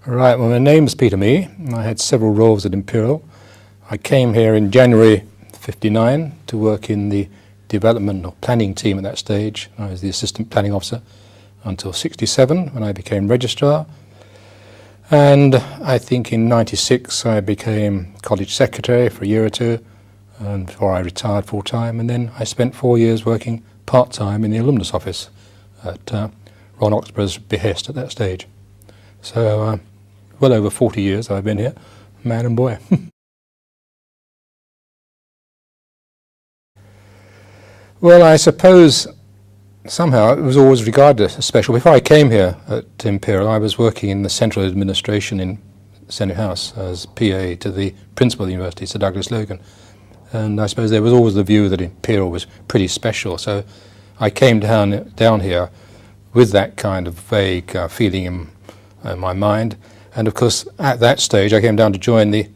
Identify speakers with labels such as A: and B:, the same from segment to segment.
A: Right, well, my name's Peter Mee. I had several roles at Imperial. I came here in January '59 to work in the development or planning team at that stage. I was the assistant planning officer until '67 when I became Registrar. And I think in '96 I became college secretary for a year or two and before I retired full-time. And then I spent 4 years working part-time in the alumnus office at Ron Oxborough's behest at that stage. So well over 40 years I've been here, man and boy. Well, I suppose somehow it was always regarded as special. Before I came here at Imperial, I was working in the central administration in Senate House as PA to the principal of the university, Sir Douglas Logan. And I suppose there was always the view that Imperial was pretty special. So I came down here with that kind of vague feeling in my mind. And of course, at that stage, I came down to join the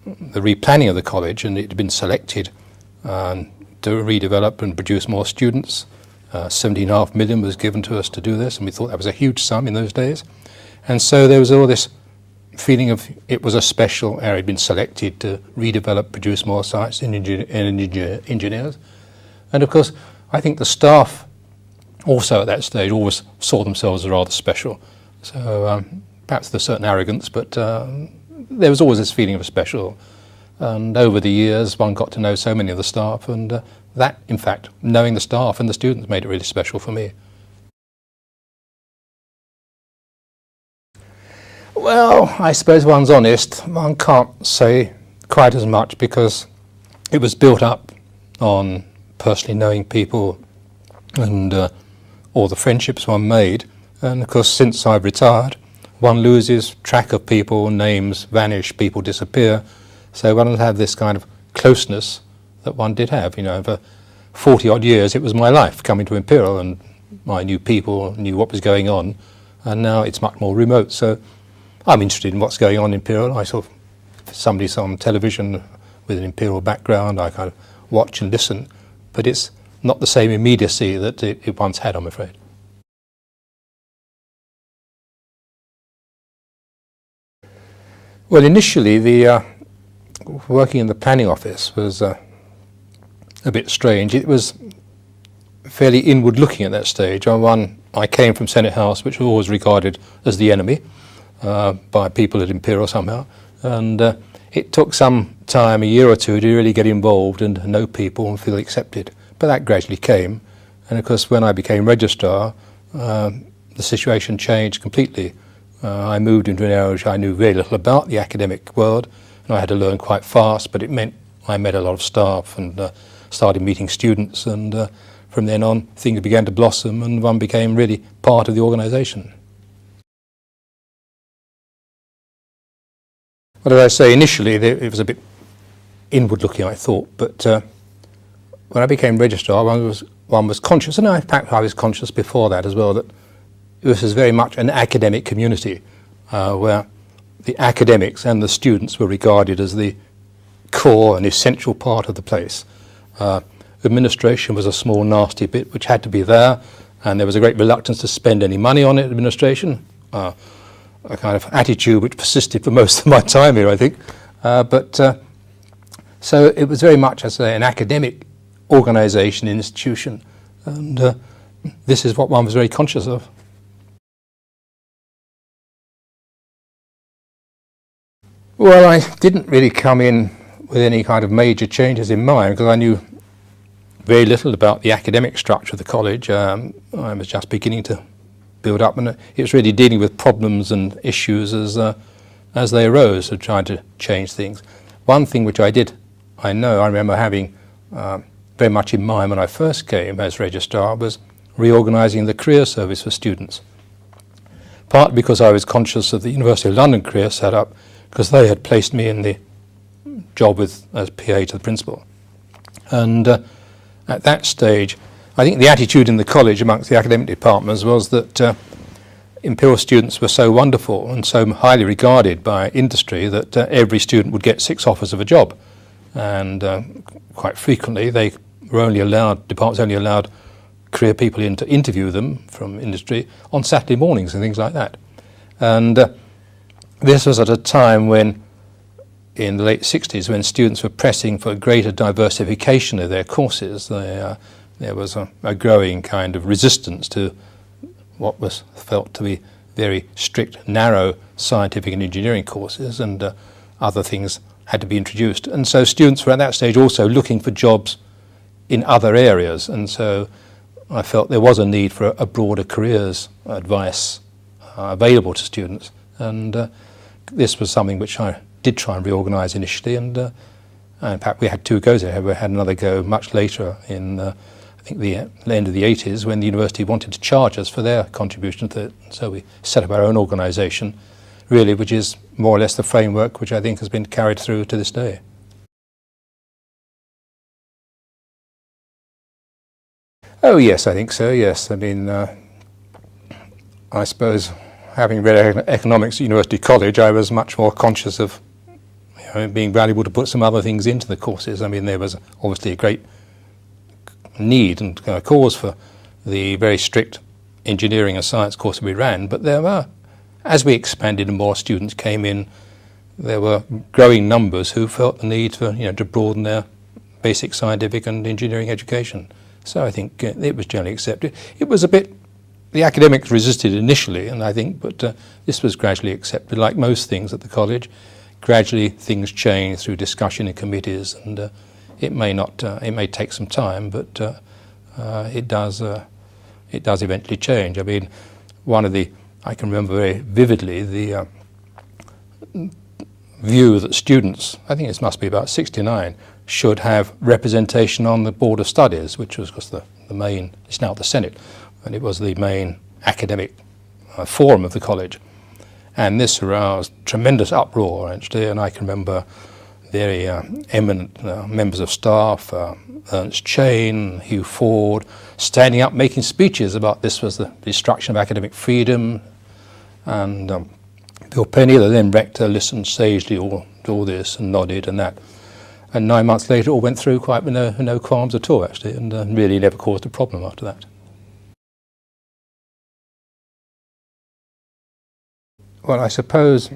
A: replanning of the college, and it had been selected to redevelop and produce more students. 17.5 million was given to us to do this, and we thought that was a huge sum in those days. And so there was all this feeling of it was a special area. It had been selected to redevelop, produce more science and engineers. And of course, I think the staff also at that stage always saw themselves as rather special. So perhaps there's certain arrogance, but there was always this feeling of special. And over the years, one got to know so many of the staff, and that, in fact, knowing the staff and the students made it really special for me. Well, I suppose one's honest. One can't say quite as much because it was built up on personally knowing people and all the friendships one made. And of course, since I've retired, one loses track of people, names vanish, people disappear. So one will have this kind of closeness that one did have. You know, for 40 odd years it was my life coming to Imperial, and I knew people, knew what was going on, and now it's much more remote. So I'm interested in what's going on in Imperial. I sort of, if somebody's on television with an Imperial background, I kind of watch and listen, but it's not the same immediacy that it once had, I'm afraid. Well, initially the working in the planning office was a bit strange. It was fairly inward looking at that stage. I came from Senate House, which was always regarded as the enemy by people at Imperial somehow, and it took some time, a year or two, to really get involved and know people and feel accepted. But that gradually came, and of course when I became Registrar, the situation changed completely. I moved into an area which I knew very little about, the academic world, and I had to learn quite fast, but it meant I met a lot of staff and started meeting students, and from then on things began to blossom and one became really part of the organisation. What did I say? Initially it was a bit inward looking, I thought, but when I became Registrar one was conscious, and in fact I was conscious before that as well, that this is very much an academic community where the academics and the students were regarded as the core and essential part of the place. Administration was a small nasty bit which had to be there, and there was a great reluctance to spend any money on it, administration, a kind of attitude which persisted for most of my time here, I think. So it was very much, as I say, an academic organisation, institution, and this is what one was very conscious of. Well, I didn't really come in with any kind of major changes in mind because I knew very little about the academic structure of the college. I was just beginning to build up, and it was really dealing with problems and issues as they arose and trying to change things. One thing which I remember having very much in mind when I first came as Registrar was reorganising the career service for students. Partly because I was conscious of the University of London career setup, because they had placed me in the job as PA to the principal. And at that stage, I think the attitude in the college amongst the academic departments was that Imperial students were so wonderful and so highly regarded by industry that every student would get 6 offers of a job. And quite frequently departments only allowed career people in to interview them from industry on Saturday mornings and things like that. And this was at a time when, in the late 60s, when students were pressing for greater diversification of their courses. There was a growing kind of resistance to what was felt to be very strict, narrow scientific and engineering courses, and other things had to be introduced. And so students were at that stage also looking for jobs in other areas, and so I felt there was a need for a broader careers advice available to students, and this was something which I did try and reorganise initially, and in fact we had two goes at it. We had another go much later in I think the end of the 80s, when the university wanted to charge us for their contribution to it. So we set up our own organisation, really, which is more or less the framework which I think has been carried through to this day. Oh yes, I think so, yes. I mean, I suppose having read economics at University College, I was much more conscious of being valuable to put some other things into the courses. I mean, there was obviously a great need and cause for the very strict engineering and science course we ran, but there were, as we expanded and more students came in, there were growing numbers who felt the need for, to broaden their basic scientific and engineering education. So I think it was generally accepted. It was a bit, the academics resisted initially, and I think, but this was gradually accepted. Like most things at the college, gradually things change through discussion in committees, and it may take some time, but it does eventually change. I mean, I can remember very vividly the view that students, I think it must be about 69, should have representation on the Board of Studies, which was the main, it's now the Senate, and it was the main academic forum of the college. And this aroused tremendous uproar, actually, and I can remember very eminent members of staff, Ernst Chain, Hugh Ford, standing up making speeches about this was the destruction of academic freedom, and Bill Penny, the then rector, listened sagely to all this and nodded and that. And 9 months later, it all went through quite with no qualms at all, actually, and really never caused a problem after that. Well, I suppose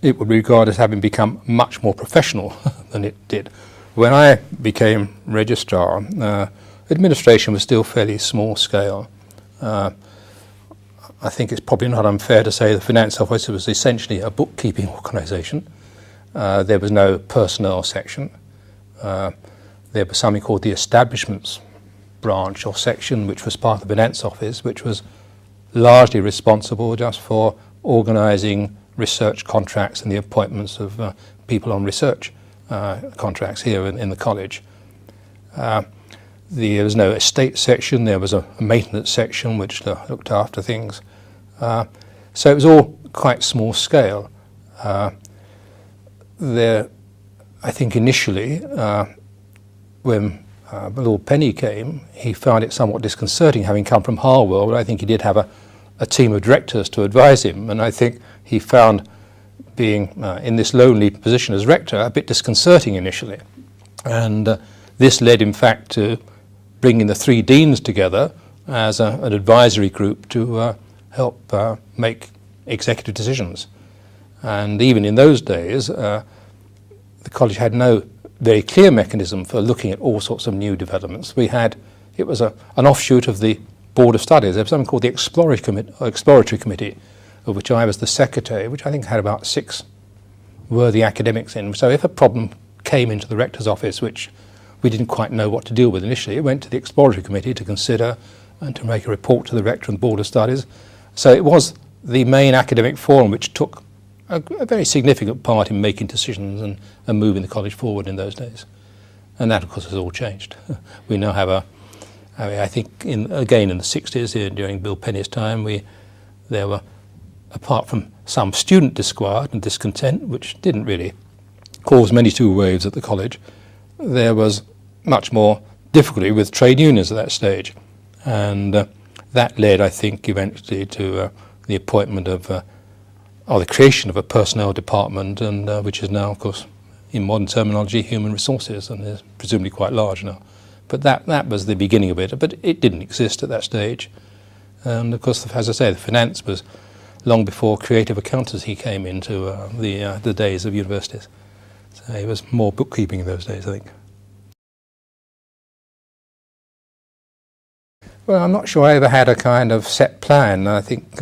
A: it would be regarded as having become much more professional than it did. When I became registrar, administration was still fairly small scale. I think it's probably not unfair to say the finance office was essentially a bookkeeping organisation. There was no personnel section. There was something called the establishments branch or section, which was part of the finance office, which was largely responsible just for organising research contracts and the appointments of people on research contracts here in the college. There was no estate section. There was a maintenance section which looked after things. So it was all quite small scale. I think initially, when Lord Penny came, he found it somewhat disconcerting, having come from Harwell, but I think he did have a team of directors to advise him, and I think he found being in this lonely position as rector a bit disconcerting initially. And this led, in fact, to bringing the three deans together as an advisory group to help make executive decisions. And even in those days, the college had no very clear mechanism for looking at all sorts of new developments. It was an offshoot of the Board of Studies. There was something called the Exploratory Committee, of which I was the secretary, which I think had about 6 worthy academics in. So if a problem came into the rector's office, which we didn't quite know what to deal with initially, it went to the Exploratory Committee to consider and to make a report to the rector and the Board of Studies. So it was the main academic forum which took a very significant part in making decisions and moving the college forward in those days. And that, of course, has all changed. We now have I think, again in the 60s, during Bill Penny's time, there were, apart from some student disquiet and discontent, which didn't really cause many two waves at the college, there was much more difficulty with trade unions at that stage. And that led, I think, eventually to the appointment of or the creation of a personnel department, and which is now, of course, in modern terminology, human resources, and is presumably quite large now. But that was the beginning of it, but it didn't exist at that stage. And of course, as I say, the finance was long before creative accountancy came into the days of universities. So it was more bookkeeping in those days, I think. Well, I'm not sure I ever had a kind of set plan. I think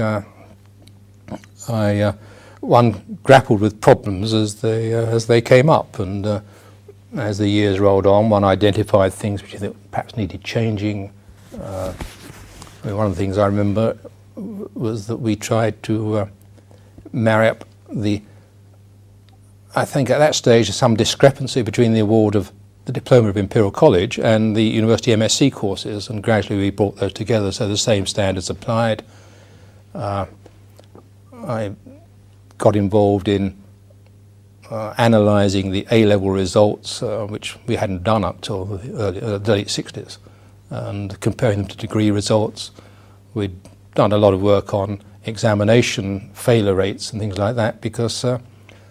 A: one grappled with problems as they came up, and as the years rolled on, one identified things which I think perhaps needed changing. One of the things I remember was that we tried to marry up I think at that stage there's some discrepancy between the award of the Diploma of Imperial College and the University MSc courses, and gradually we brought those together so the same standards applied. I got involved in analysing the A-level results, which we hadn't done up till the late 60s, and comparing them to degree results. We'd done a lot of work on examination failure rates and things like that, because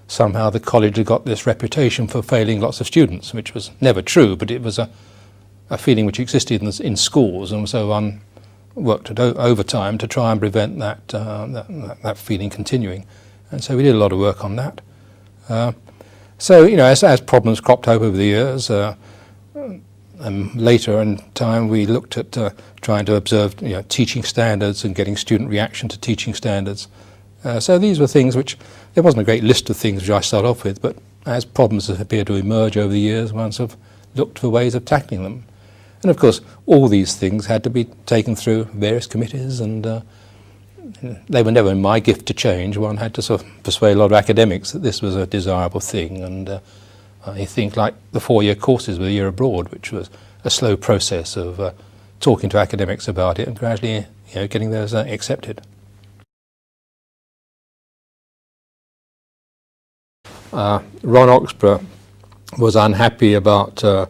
A: somehow the college had got this reputation for failing lots of students, which was never true, but it was a feeling which existed in schools, and so one worked overtime to try and prevent that feeling continuing. And so we did a lot of work on that. So, as problems cropped up over the years, and later in time we looked at trying to observe teaching standards and getting student reaction to teaching standards. So these were things which, there wasn't a great list of things which I started off with, but as problems have appeared to emerge over the years, one sort of looked for ways of tackling them. And of course, all these things had to be taken through various committees, and they were never my gift to change. One had to sort of persuade a lot of academics that this was a desirable thing, and I think like the 4-year courses with a year abroad, which was a slow process of talking to academics about it and gradually getting those accepted. Ron Oxborough was unhappy about the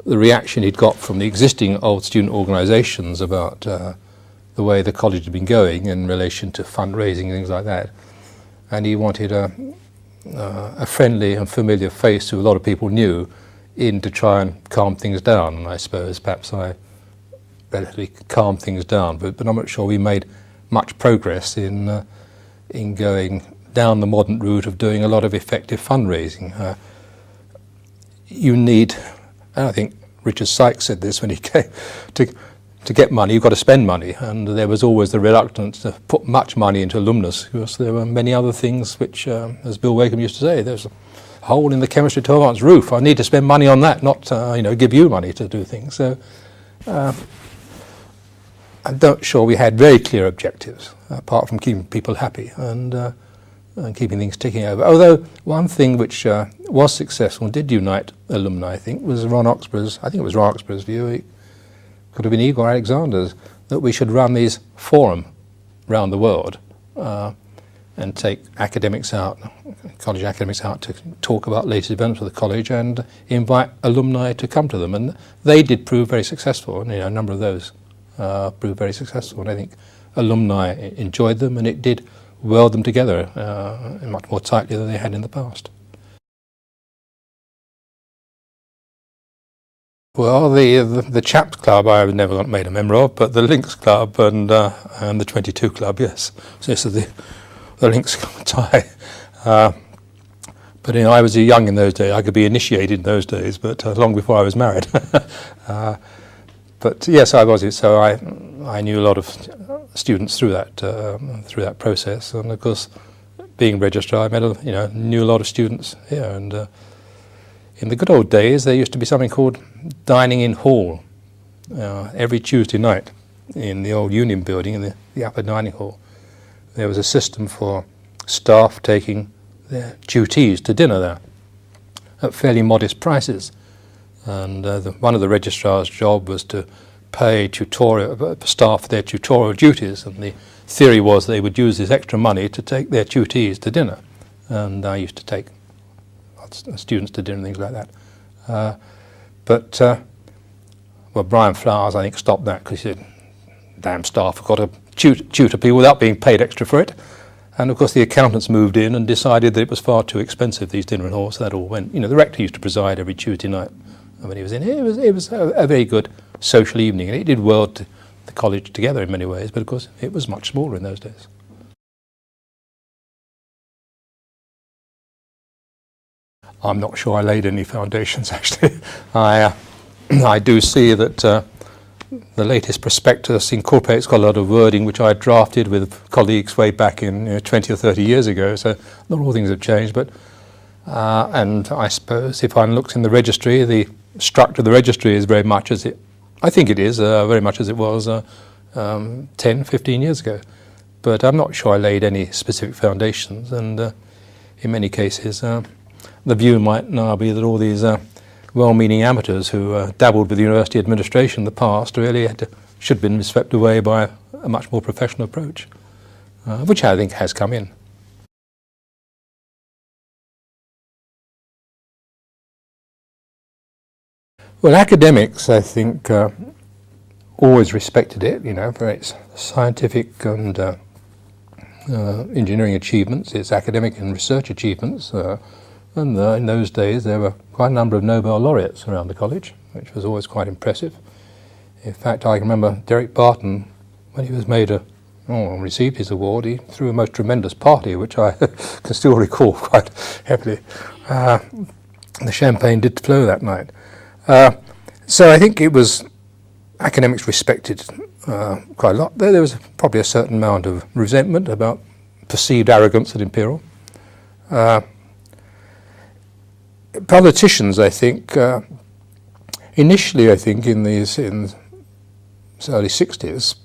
A: reaction he'd got from the existing old student organisations about the way the college had been going in relation to fundraising and things like that, and he wanted a friendly and familiar face who a lot of people knew in to try and calm things down. And I suppose perhaps I relatively calmed things down, but I'm not sure we made much progress in going down the modern route of doing a lot of effective fundraising. You need, and I think Richard Sykes said this when he came, to get money, you've got to spend money, and there was always the reluctance to put much money into alumnus, because there were many other things which, as Bill Wakeham used to say, there's a hole in the chemistry 12-ounce roof. I need to spend money on that, not give you money to do things. So I'm not sure we had very clear objectives, apart from keeping people happy and keeping things ticking over. Although one thing which was successful and did unite alumni, I think, was Ron Oxborough's view. It could have been Igor Alexander's, that we should run these forums around the world and take academics out, college academics out, to talk about latest events of the college and invite alumni to come to them. And they did prove very successful, and a number of those proved very successful. And I think alumni enjoyed them, and it did weld them together much more tightly than they had in the past. Well, the Chaps Club I never made a member of, but the Links Club and the 22 Club, yes. So this is the Links tie. But I was young in those days. I could be initiated in those days, but long before I was married. But yes, I was. So I knew a lot of students through that process, and of course, being registrar, I knew a lot of students here. And in the good old days, there used to be something called dining in hall every Tuesday night in the old Union building in the upper dining hall. There was a system for staff taking their duties to dinner there at fairly modest prices. And one of the registrar's job was to pay staff for their tutorial duties, and the theory was they would use this extra money to take their tutees to dinner. And I used to take students to dinner and things like that. But Brian Flowers, I think, stopped that because he said, damn staff have got to tutor people without being paid extra for it. And of course the accountants moved in and decided that it was far too expensive, these dinner and halls, so that all went. The rector used to preside every Tuesday night when he was in here. It was a very good social evening, and it did weld the college together in many ways, but of course it was much smaller in those days. I'm not sure I laid any foundations, actually. I do see that the latest prospectus incorporates quite a lot of wording which I drafted with colleagues way back in 20 or 30 years ago, so not all things have changed, but and I suppose if one looks in the registry, the structure of the registry is very much as I think it is, very much as it was 10, 15 years ago. But I'm not sure I laid any specific foundations, and in many cases the view might now be that all these well-meaning amateurs who dabbled with university administration in the past really should have been swept away by a much more professional approach, which I think has come in. Well, academics, I think, always respected it, for its scientific and engineering achievements, its academic and research achievements. And in those days there were quite a number of Nobel laureates around the college, which was always quite impressive. In fact, I can remember Derek Barton, when he was received his award, he threw a most tremendous party, which I can still recall quite heavily. The champagne did flow that night. So I think it was academics respected quite a lot. There was probably a certain amount of resentment about perceived arrogance at Imperial. Politicians, I think, initially, I think in the early 60s,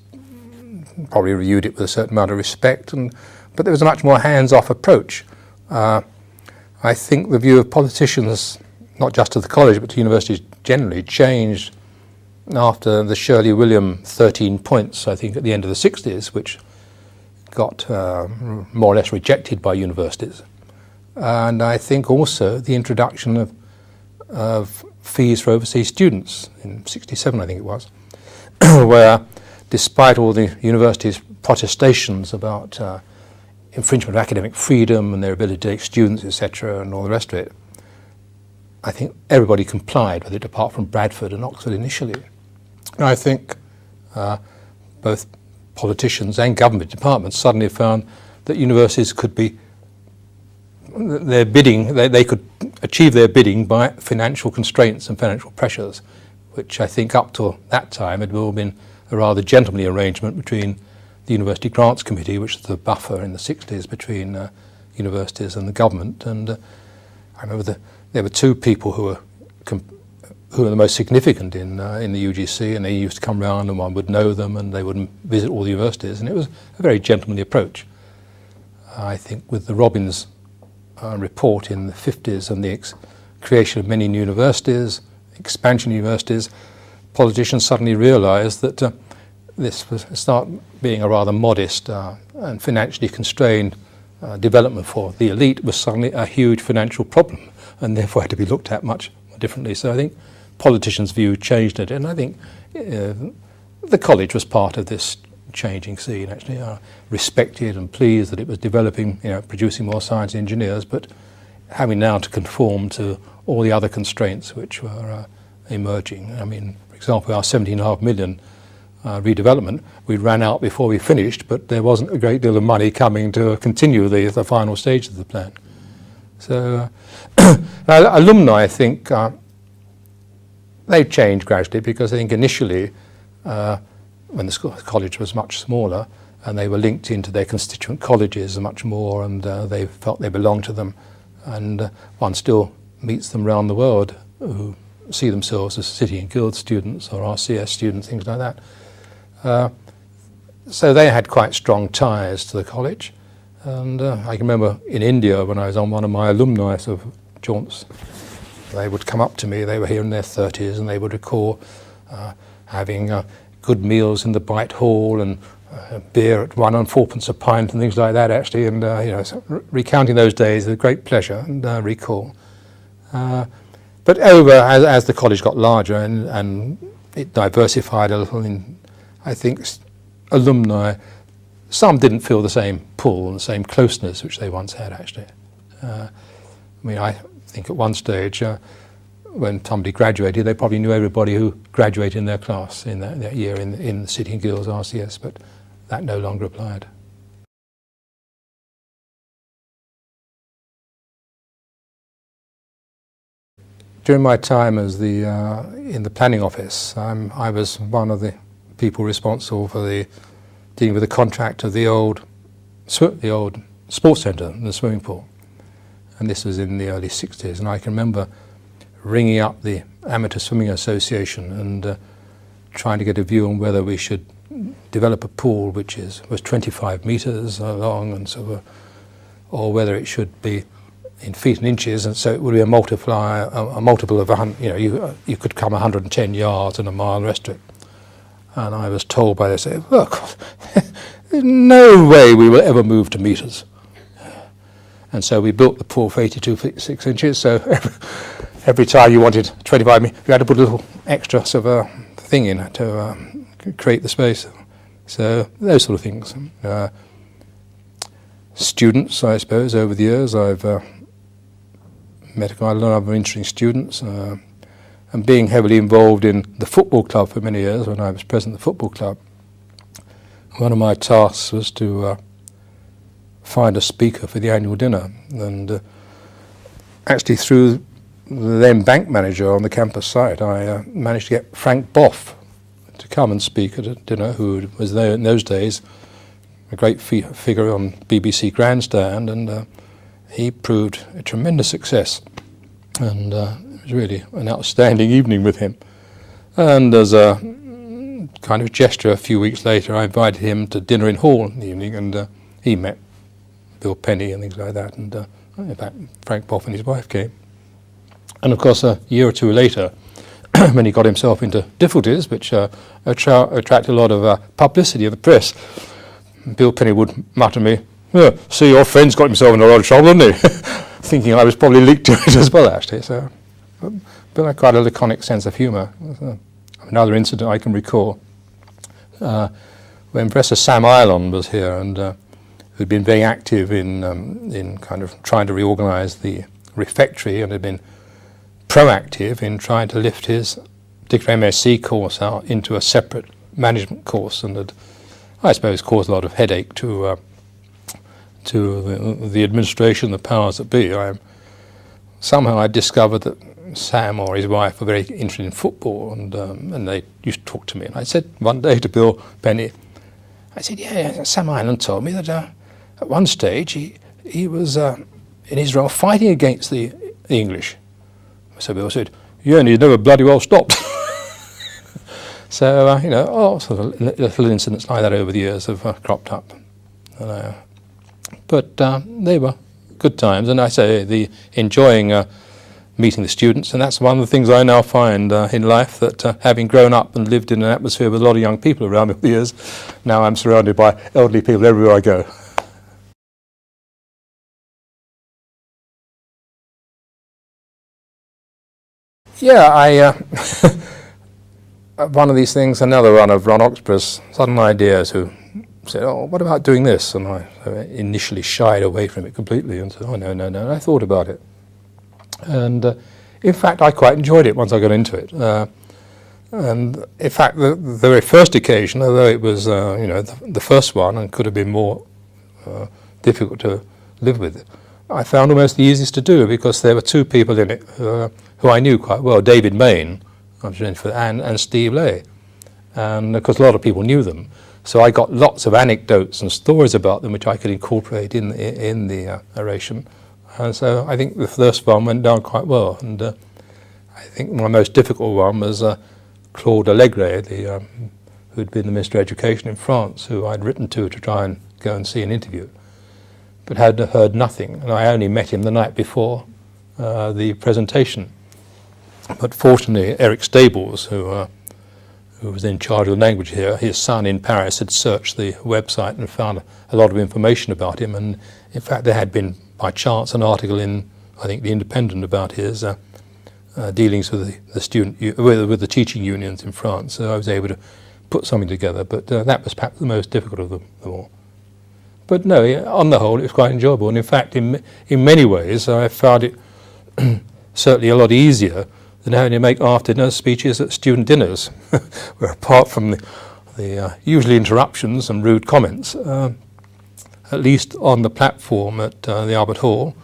A: probably reviewed it with a certain amount of respect, but there was a much more hands-off approach. I think the view of politicians, not just to the college but to universities generally, changed after the Shirley William 13 points, I think, at the end of the 60s, which got more or less rejected by universities. And I think also the introduction of fees for overseas students in 67, I think it was, where despite all the universities' protestations about infringement of academic freedom and their ability to take students, etc., and all the rest of it, I think everybody complied with it apart from Bradford and Oxford initially. And I think both politicians and government departments suddenly found that universities could be their bidding, they could achieve their bidding by financial constraints and financial pressures, which I think up to that time had all been a rather gentlemanly arrangement between the University Grants Committee, which was the buffer in the 60s between universities and the government. And I remember there were two people who were the most significant in the UGC, and they used to come round and one would know them and they would visit all the universities, and it was a very gentlemanly approach. I think with the Robbins report in the 50s and the creation of many new universities, expansion of universities, politicians suddenly realised that this was start being a rather modest and financially constrained development for the elite was suddenly a huge financial problem, and therefore had to be looked at much more differently. So I think politicians' view changed it, and I think the college was part of this changing scene, actually, respected and pleased that it was developing, producing more science engineers, but having now to conform to all the other constraints which were emerging. I mean, for example, our 17.5 million redevelopment, we ran out before we finished, but there wasn't a great deal of money coming to continue the final stage of the plan. So alumni, I think, they've changed gradually, because I think initially when the college was much smaller and they were linked into their constituent colleges much more, and they felt they belonged to them, and one still meets them around the world who see themselves as City and Guild students or RCS students, things like that. So they had quite strong ties to the college, and I can remember in India when I was on one of my alumni sort of jaunts, they would come up to me, they were here in their 30s, and they would recall having good meals in the Bright Hall and beer at 1 and 4p a pint and things like that, actually, and so recounting those days with great pleasure and recall. But as the college got larger and it diversified a little, I think alumni, some didn't feel the same pull and the same closeness which they once had, actually. I think at one stage, when somebody graduated, they probably knew everybody who graduated in their class in that year in the City and Guilds RCS, but that no longer applied. During my time as in the planning office, I was one of the people responsible for dealing with the contract of the old sports centre, the swimming pool. And this was in the early 60s, and I can remember ringing up the Amateur Swimming Association and trying to get a view on whether we should develop a pool which was 25 metres long and sort of, or whether it should be in feet and inches, and so it would be a multiple of 100. You could come 110 yards and a mile rest of it. And I was told by they say, look, there's no way we will ever move to metres. And so we built the pool for 82 feet 6 inches. So every time you wanted 25 meters, you had to put a little extra sort of thing in to create the space. So those sort of things. Students, I suppose, over the years, I've met quite a lot of interesting students. And being heavily involved in the football club for many years, when I was president of the football club, one of my tasks was to find a speaker for the annual dinner, and actually through the then bank manager on the campus site, I managed to get Frank Boff to come and speak at a dinner, who was there in those days, a great figure on BBC Grandstand, and he proved a tremendous success, and it was really an outstanding evening with him. And as a kind of gesture, a few weeks later, I invited him to dinner in Hall in the evening, and he met Bill Penny and things like that, and in fact Frank Boff and his wife came. And of course a year or two later, when he got himself into difficulties which attracted a lot of publicity of the press, Bill Penny would mutter to me, "Oh, see, your friend's got himself in a lot of trouble, hasn't he?" Thinking I was probably linked to it as well, actually. So, but I quite a laconic sense of humour. Another incident I can recall, when Professor Sam Ireland was here, and who'd been very active in kind of trying to reorganise the refectory, and had been proactive in trying to lift his particular MSc course out into a separate management course, and had, I suppose, caused a lot of headache to the administration, the powers that be. Somehow I discovered that Sam or his wife were very interested in football, and they used to talk to me. And I said one day to Bill Penny, I said, yeah, Sam Ireland told me that at one stage he was in Israel fighting against the English. So Bill said, yeah, and he's never bloody well stopped. So, sort of little incidents like that over the years have cropped up. But they were good times, and I say enjoying meeting the students, and that's one of the things I now find in life, that having grown up and lived in an atmosphere with a lot of young people around me over the years, now I'm surrounded by elderly people everywhere I go. Yeah, one of these things, another one of Ron Oxborough's sudden ideas, who said, oh, what about doing this? And I initially shied away from it completely and said, oh, no. And I thought about it. And in fact, I quite enjoyed it once I got into it. And in fact, the very first occasion, although it was, the first one and could have been more difficult to live with, I found almost the easiest to do, because there were two people in it who I knew quite well, David Main, and Steve Lay. And of course, a lot of people knew them. So I got lots of anecdotes and stories about them, which I could incorporate in the oration. And so I think the first one went down quite well. And I think my most difficult one was Claude Allegre, who'd been the Minister of Education in France, who I'd written to try and go and see an interview, but had heard nothing. And I only met him the night before the presentation. But fortunately, Eric Stables, who was in charge of the language here, his son in Paris had searched the website and found a lot of information about him. And in fact, there had been, by chance, an article in, I think, The Independent about his dealings with the teaching unions in France. So I was able to put something together. But that was perhaps the most difficult of them all. But no, on the whole, it was quite enjoyable. And in fact, in many ways, I found it certainly a lot easier than having to make after-dinner speeches at student dinners, where apart from the usually interruptions and rude comments, at least on the platform at the Albert Hall,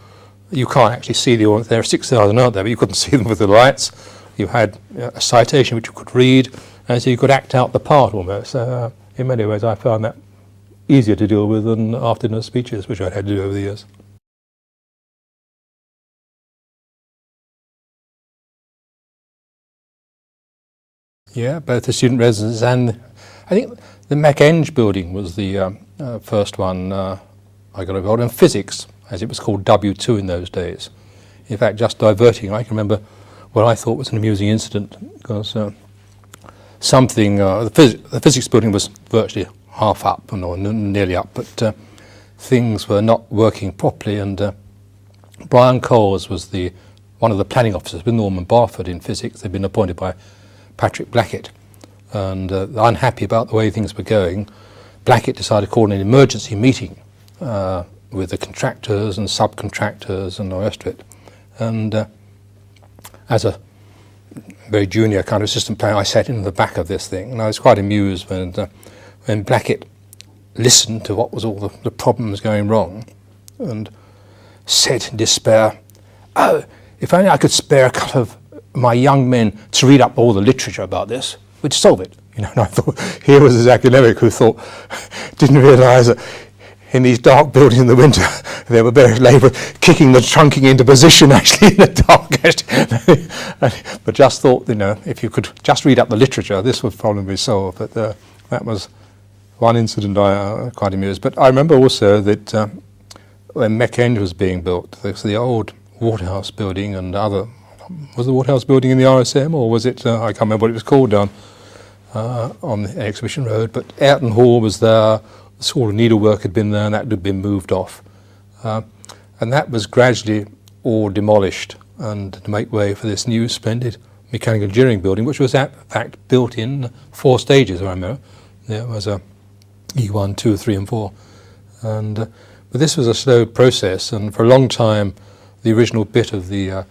A: you can't actually see the audience. There are 6,000 out there, but you couldn't see them with the lights. You had a citation which you could read, and so you could act out the part almost. In many ways, I found that easier to deal with than after-dinner speeches, which I'd had to do over the years. Yeah, both the student residences and I think the MacEng building was the first one I got involved in. Physics, as it was called, W2 in those days. In fact, just diverting, I can remember what I thought was an amusing incident, because the physics building was virtually half up, or nearly up, but things were not working properly, and Brian Coles was one of the planning officers with Norman Barford in physics. They'd been appointed by Patrick Blackett, and unhappy about the way things were going, Blackett decided to call an emergency meeting with the contractors and subcontractors and the rest of it. And as a very junior kind of assistant planner, I sat in the back of this thing, and I was quite amused when Blackett listened to what was all the problems going wrong, and said in despair, "Oh, if only I could spare a couple of my young men to read up all the literature about this, we'd solve it." And I thought, here was this academic who didn't realise that in these dark buildings in the winter, there were various labourers kicking the trunking into position actually in the dark. But just thought, if you could just read up the literature, this would probably be solved. But that was one incident I quite amused. But I remember also that when MacEng was being built, the old Waterhouse building and was the Waterhouse building in the RSM, or was it, I can't remember what it was called, down on the Exhibition Road, but Ayrton Hall was there, the School of Needlework had been there, and that had been moved off. And that was gradually all demolished, and to make way for this new splendid mechanical engineering building, which was in fact built in 4 stages, I remember. There was a E1, 2, 3 and 4. But this was a slow process, and for a long time the original bit of the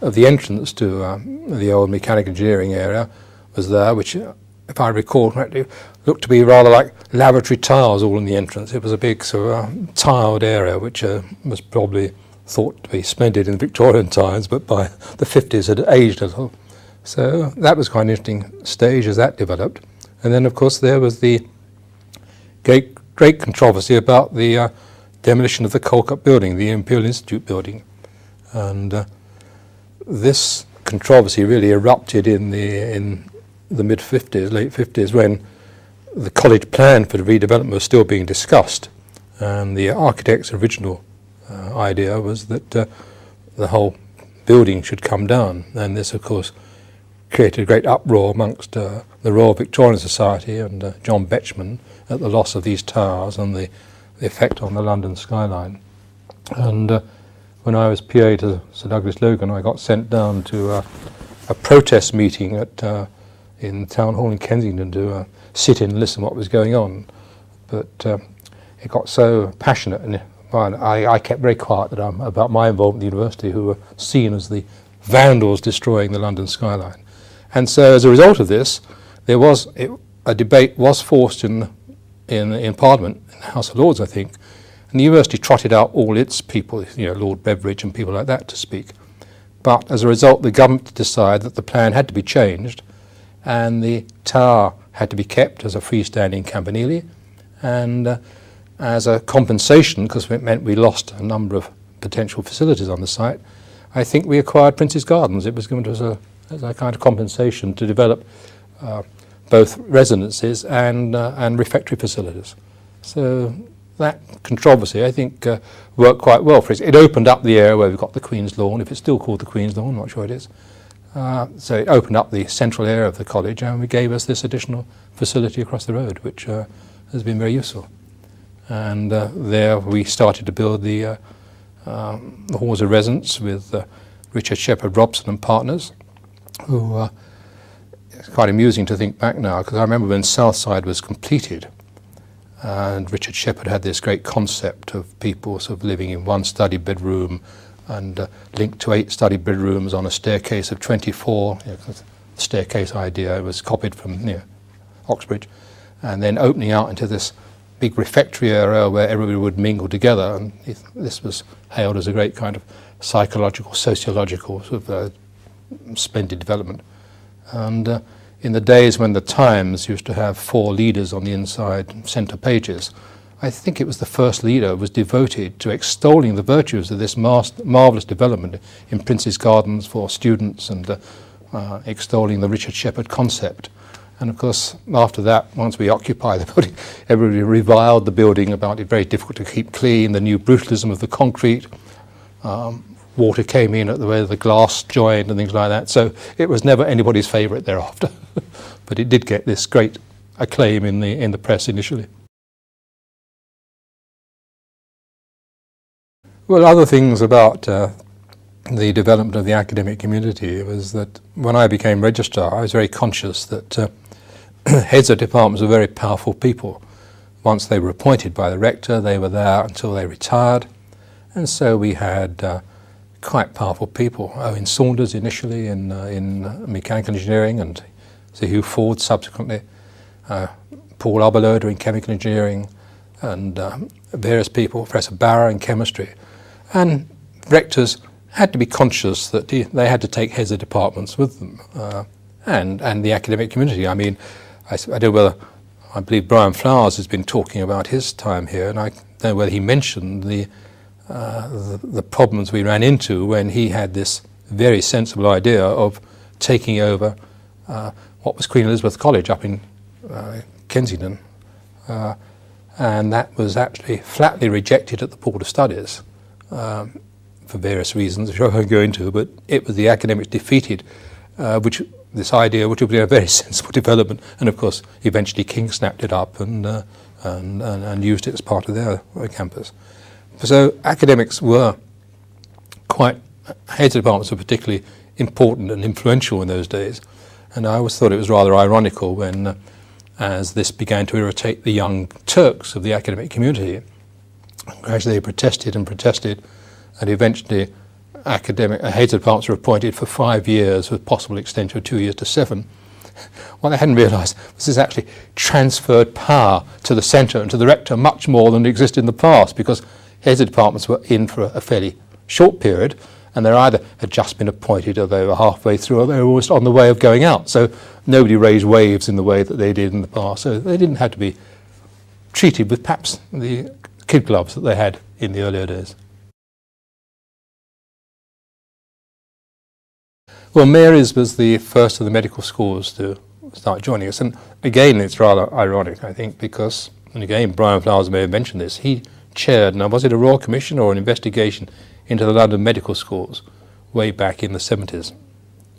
A: entrance to the old mechanical engineering area was there, which, if I recall correctly, looked to be rather like laboratory tiles all in the entrance. It was a big sort of tiled area, which was probably thought to be splendid in the Victorian times, but by the 50s had aged a little. So that was quite an interesting stage as that developed. And then, of course, there was the great controversy about the demolition of the Colcutt building, the Imperial Institute building. And this controversy really erupted in the mid-50s, late 50s, when the college plan for the redevelopment was still being discussed. And the architect's original idea was that the whole building should come down. And this, of course, created a great uproar amongst the Royal Victorian Society and John Betchman at the loss of these towers and the effect on the London skyline. And when I was PA to Sir Douglas Logan, I got sent down to a protest meeting in Town Hall in Kensington to sit in and listen to what was going on. But it got so passionate, and I kept very quiet about my involvement in the university, who were seen as the vandals destroying the London skyline. And so as a result of this, a debate was forced in Parliament, in the House of Lords, I think, and the university trotted out all its people, Lord Beveridge and people like that, to speak. But as a result, the government decided that the plan had to be changed, and the tower had to be kept as a freestanding campanile, and as a compensation, because it meant we lost a number of potential facilities on the site, I think we acquired Prince's Gardens. It was given to us as a kind of compensation to develop both residences and refectory facilities. So that controversy, I think, worked quite well for us. It opened up the area where we've got the Queen's Lawn, if it's still called the Queen's Lawn, I'm not sure it is. So it opened up the central area of the college, and it gave us this additional facility across the road, which has been very useful. And there we started to build the halls of residence with Richard Shepherd Robson and partners, who it's quite amusing to think back now, because I remember when Southside was completed, and Richard Shepherd had this great concept of people sort of living in one study bedroom and linked to 8 study bedrooms on a staircase of 24. The staircase idea was copied from Oxbridge, and then opening out into this big refectory area where everybody would mingle together. And this was hailed as a great kind of psychological, sociological sort of splendid development. And in the days when the Times used to have 4 leaders on the inside centre pages, I think it was the first leader was devoted to extolling the virtues of this marvellous development in Prince's Gardens for students, and extolling the Richard Shepherd concept. And of course, after that, once we occupied the building, everybody reviled the building about it very difficult to keep clean, the new brutalism of the concrete. Water came in at the way the glass joined and things like that. So it was never anybody's favourite thereafter. But it did get this great acclaim in the press initially. Well, other things about the development of the academic community was that when I became registrar, I was very conscious that heads of departments were very powerful people. Once they were appointed by the rector, they were there until they retired. And so we had quite powerful people. Owen Saunders initially in mechanical engineering, and Sir Hugh Ford subsequently, Paul Oberloder in chemical engineering, and various people, Professor Barrow in chemistry. And rectors had to be conscious that they had to take heads of departments with them, and the academic community. I mean, I don't know whether, I believe Brian Flowers has been talking about his time here, and I don't know whether he mentioned the problems we ran into when he had this very sensible idea of taking over what was Queen Elizabeth College up in Kensington, and that was actually flatly rejected at the Board of Studies for various reasons, which I won't go into, but it was the academics defeated this idea, which would be a very sensible development, and of course eventually King snapped it up and used it as part of their campus. So academics were heads of departments were particularly important and influential in those days, and I always thought it was rather ironical when, as this began to irritate the young Turks of the academic community, gradually they protested and protested, and eventually heads of departments were appointed for 5 years with possible extension of 2 years to 7. What they hadn't realised was this actually transferred power to the centre and to the rector much more than existed in the past, because heads of departments were in for a fairly short period, and they either had just been appointed or they were halfway through or they were almost on the way of going out. So nobody raised waves in the way that they did in the past. So they didn't have to be treated with perhaps the kid gloves that they had in the earlier days. Well, Mary's was the first of the medical schools to start joining us. And again, it's rather ironic, I think, because, and again, Brian Flowers may have mentioned this, he chaired, now was it a Royal Commission or an investigation into the London medical schools way back in the 70s.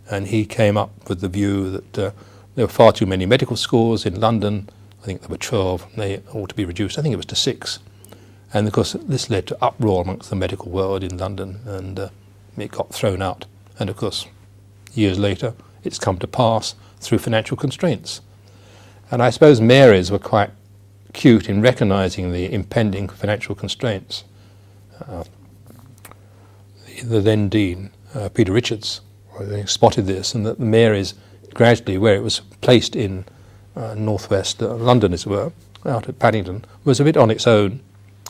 A: And he came up with the view that there were far too many medical schools in London. I think there were 12, and they ought to be reduced. I think it was to 6. And of course, this led to uproar amongst the medical world in London, and it got thrown out. And of course, years later, it's come to pass through financial constraints. And I suppose Mary's were quite cute in recognising the impending financial constraints. The then Dean, Peter Richards, spotted this, and that the Mary's gradually, where it was placed in northwest London, as it were, out at Paddington, was a bit on its own.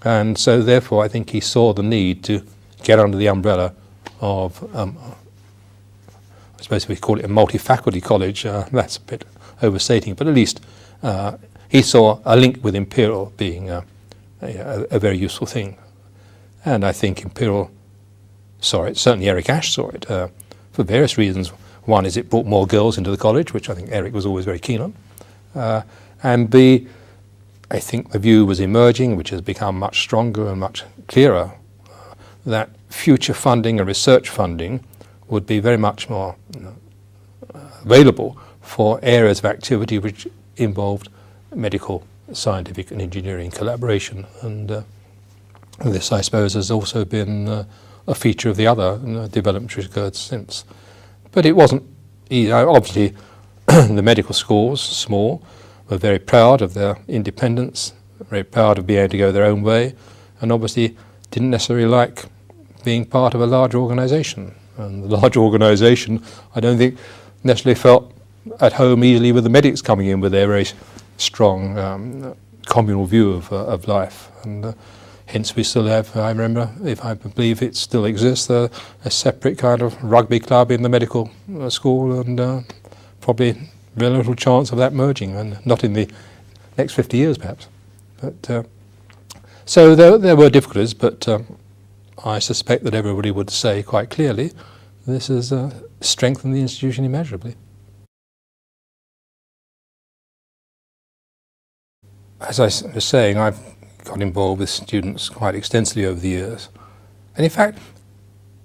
A: And so therefore I think he saw the need to get under the umbrella of I suppose if we call it a multi-faculty college, that's a bit overstating, but at least he saw a link with Imperial being a very useful thing. And I think Imperial saw it, certainly Eric Ashe saw it, for various reasons. One is it brought more girls into the college, which I think Eric was always very keen on. And B, I think the view was emerging, which has become much stronger and much clearer, that future funding and research funding would be very much more available for areas of activity which involved medical, scientific and engineering collaboration. And this, I suppose, has also been a feature of the other developments which occurred since. But it wasn't easy. Obviously, the medical schools, small, were very proud of their independence, very proud of being able to go their own way, and obviously didn't necessarily like being part of a large organisation. And the large organisation, I don't think, necessarily felt at home easily with the medics coming in with their very strong communal view of life. And hence we still have, I remember, if I believe it still exists, a separate kind of rugby club in the medical school, and probably very little chance of that merging, and not in the next 50 years perhaps. But so there were difficulties, but I suspect that everybody would say quite clearly this has strengthened the institution immeasurably. As I was saying, I've got involved with students quite extensively over the years. And in fact,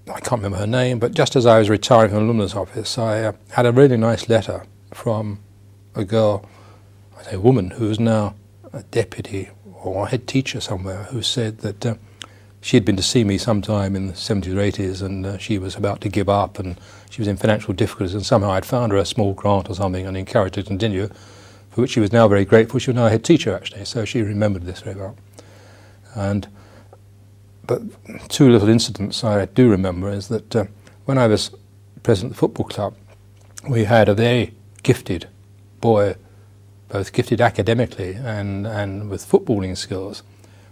A: I can't remember her name, but just as I was retiring from the alumnus office, I had a really nice letter from a girl, a woman who is now a deputy or a head teacher somewhere, who said that she had been to see me sometime in the 70s or 80s, and she was about to give up, and she was in financial difficulties, and somehow I'd found her a small grant or something and encouraged her to continue, for which she was now very grateful. She was now a head teacher, actually, so she remembered this very well. But two little incidents I do remember is that when I was president of the football club, we had a very gifted boy, both gifted academically and with footballing skills,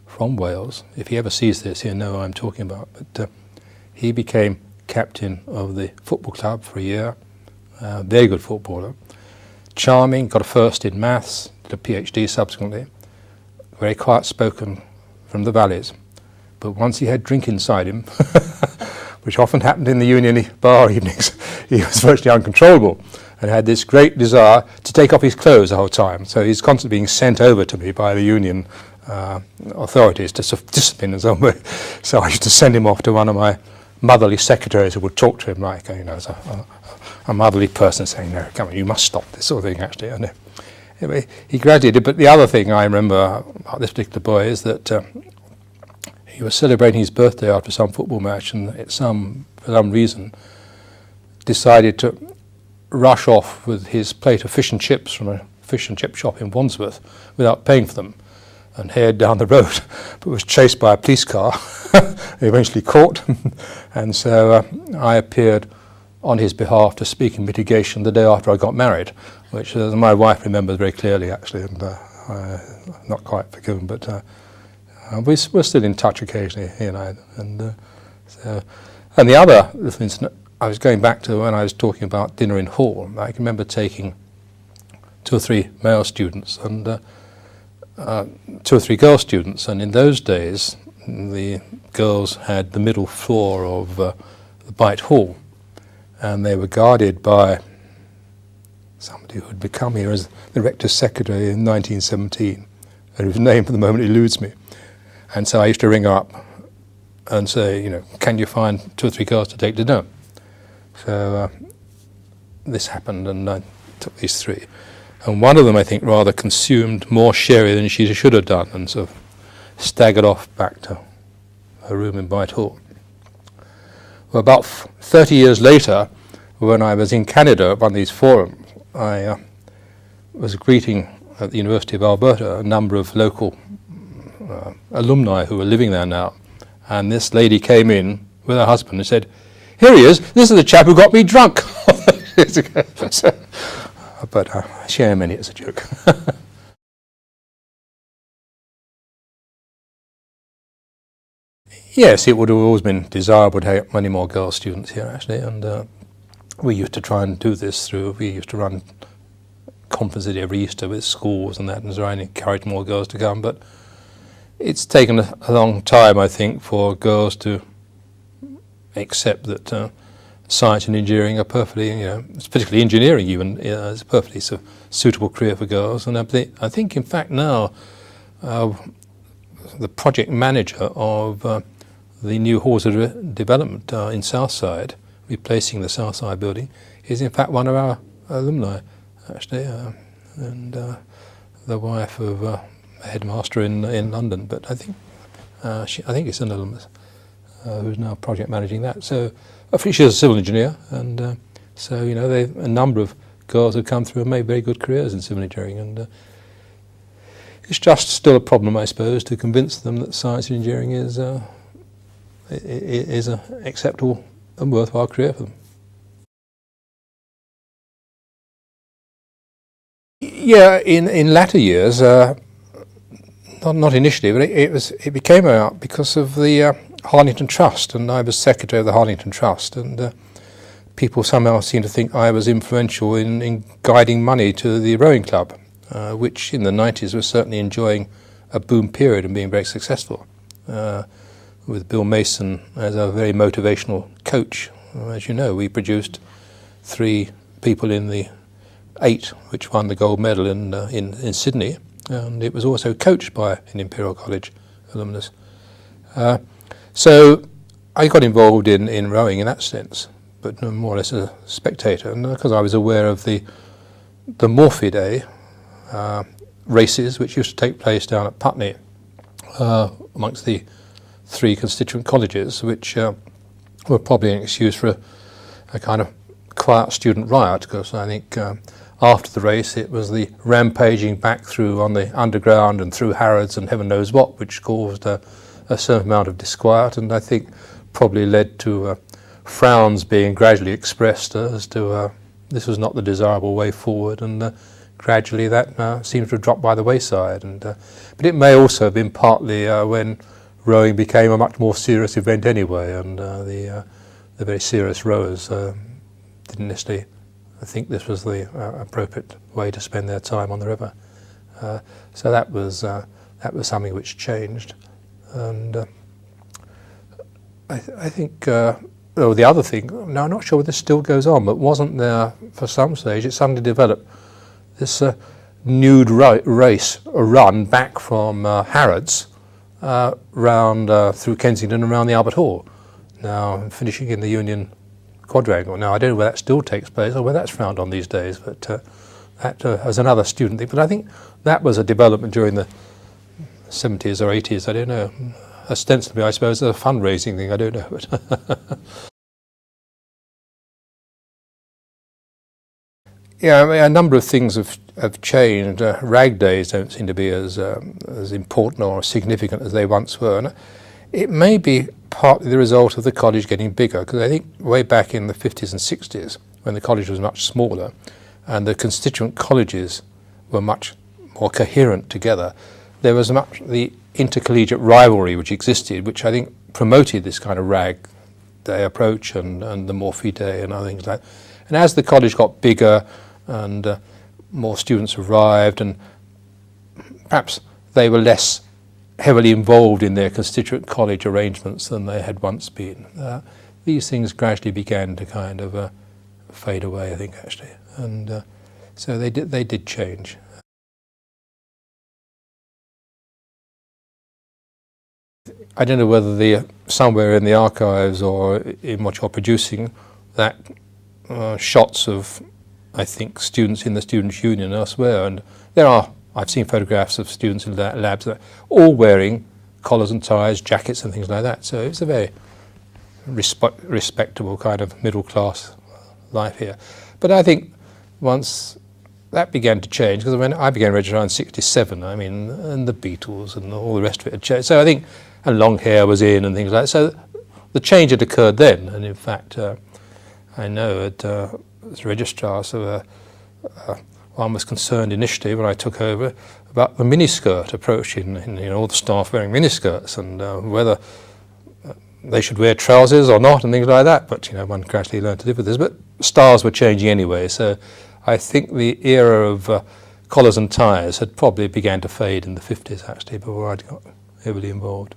A: from Wales. If he ever sees this, he'll know what I'm talking about. But he became captain of the football club for a year, very good footballer, charming, got a first in maths, did a PhD subsequently, very quiet spoken from the valleys. But once he had drink inside him, which often happened in the union bar evenings, he was virtually uncontrollable and had this great desire to take off his clothes the whole time. So he's constantly being sent over to me by the union authorities to sort of discipline in some way. So I used to send him off to one of my motherly secretaries who would talk to him like, as a motherly person, saying, "No, come on, you must stop this sort of thing," actually. And anyway, he graduated. But the other thing I remember about this particular boy is that he was celebrating his birthday after some football match, and for some reason decided to rush off with his plate of fish and chips from a fish and chip shop in Wandsworth without paying for them, and headed down the road, but was chased by a police car, eventually caught. And so I appeared on his behalf to speak in mitigation the day after I got married, which my wife remembers very clearly, actually, and I'm not quite forgiven, but we're still in touch occasionally, he and I. And the other little incident, I was going back to when I was talking about dinner in hall. I can remember taking 2 or 3 male students and 2 or 3 girl students, and in those days the girls had the middle floor of the Byte Hall, and they were guarded by somebody who had become here as the rector's secretary in 1917, and whose name for the moment eludes me. And so I used to ring her up and say, can you find 2 or 3 girls to take to dinner? So this happened, and I took these 3. And one of them, I think, rather consumed more sherry than she should have done, and sort of staggered off back to her room in Byte Hall. Well, about 30 years later, when I was in Canada at one of these forums, I was greeting at the University of Alberta a number of local alumni who were living there now, and this lady came in with her husband and said, "Here he is, this is the chap who got me drunk." But share many as a joke. Yes, it would have always been desirable to have many more girl students here, actually, and we used to try and do this we used to run conferences every Easter with schools and that, and try and encourage more girls to come, but it's taken a long time, I think, for girls to accept that science and engineering are perfectly, particularly engineering even, is a perfectly suitable career for girls. And I think, in fact, now the project manager of the new halls of development in Southside, replacing the Southside building, is in fact one of our alumni, actually, and the wife of a headmaster in London. But I think it's an alumnus who's now project managing that. So she's a civil engineer, and so a number of girls have come through and made very good careers in civil engineering, and it's just still a problem, I suppose, to convince them that science and engineering is an acceptable and worthwhile career for them. Yeah, in latter years, not not initially, but it became out because of the Harlington Trust, and I was secretary of the Harlington Trust, and people somehow seemed to think I was influential in guiding money to the rowing club, which in the 90s was certainly enjoying a boom period and being very successful, with Bill Mason as a very motivational coach. As you know, we produced 3 people in the 8 which won the gold medal in Sydney, and it was also coached by an Imperial College alumnus. So I got involved in rowing in that sense, but more or less as a spectator, and because I was aware of the Morphy Day races which used to take place down at Putney amongst the 3 constituent colleges, which were probably an excuse for a kind of quiet student riot, because I think after the race it was the rampaging back through on the underground and through Harrods and heaven knows what, which caused a certain amount of disquiet, and I think probably led to frowns being gradually expressed as to this was not the desirable way forward, and gradually that seems to have dropped by the wayside. And but it may also have been partly when rowing became a much more serious event anyway, and the very serious rowers didn't necessarily think this was the appropriate way to spend their time on the river. So that was something which changed, and I think the other thing, now I'm not sure whether this still goes on, but wasn't there for some stage, it suddenly developed this nude race, a run back from Harrods round through Kensington and around the Albert Hall, now finishing in the Union Quadrangle. Now I don't know whether that still takes place or whether that's frowned on these days, but that was another student thing. But I think that was a development during the 70s or 80s, I don't know. Ostensibly, I suppose, a fundraising thing, I don't know. But yeah, I mean, a number of things have changed. Rag days don't seem to be as important or significant as they once were. And it may be partly the result of the college getting bigger, because I think way back in the 50s and 60s, when the college was much smaller and the constituent colleges were much more coherent together, there was much the intercollegiate rivalry which existed, which I think promoted this kind of rag day approach and the Morphy Day and other things like that. And as the college got bigger and more students arrived, and perhaps they were less heavily involved in their constituent college arrangements than they had once been, these things gradually began to kind of fade away, I think, actually. And so they did change. I don't know whether somewhere in the archives or in what you're producing, that shots of, I think, students in the Students' Union elsewhere, and I've seen photographs of students in labs that all wearing collars and ties, jackets and things like that. So it's a very respectable kind of middle class life here. But I think once that began to change, because when I began Registrar in '67, I mean, and the Beatles and all the rest of it had changed. So I think, and long hair was in and things like that. So the change had occurred then, and in fact, I know as Registrar, so one was concerned initially when I took over about the miniskirt approach in all the staff wearing miniskirts, and whether they should wear trousers or not and things like that. But one gradually learned to live with this. But styles were changing anyway, so I think the era of collars and ties had probably began to fade in the 50s actually, before I'd got heavily involved.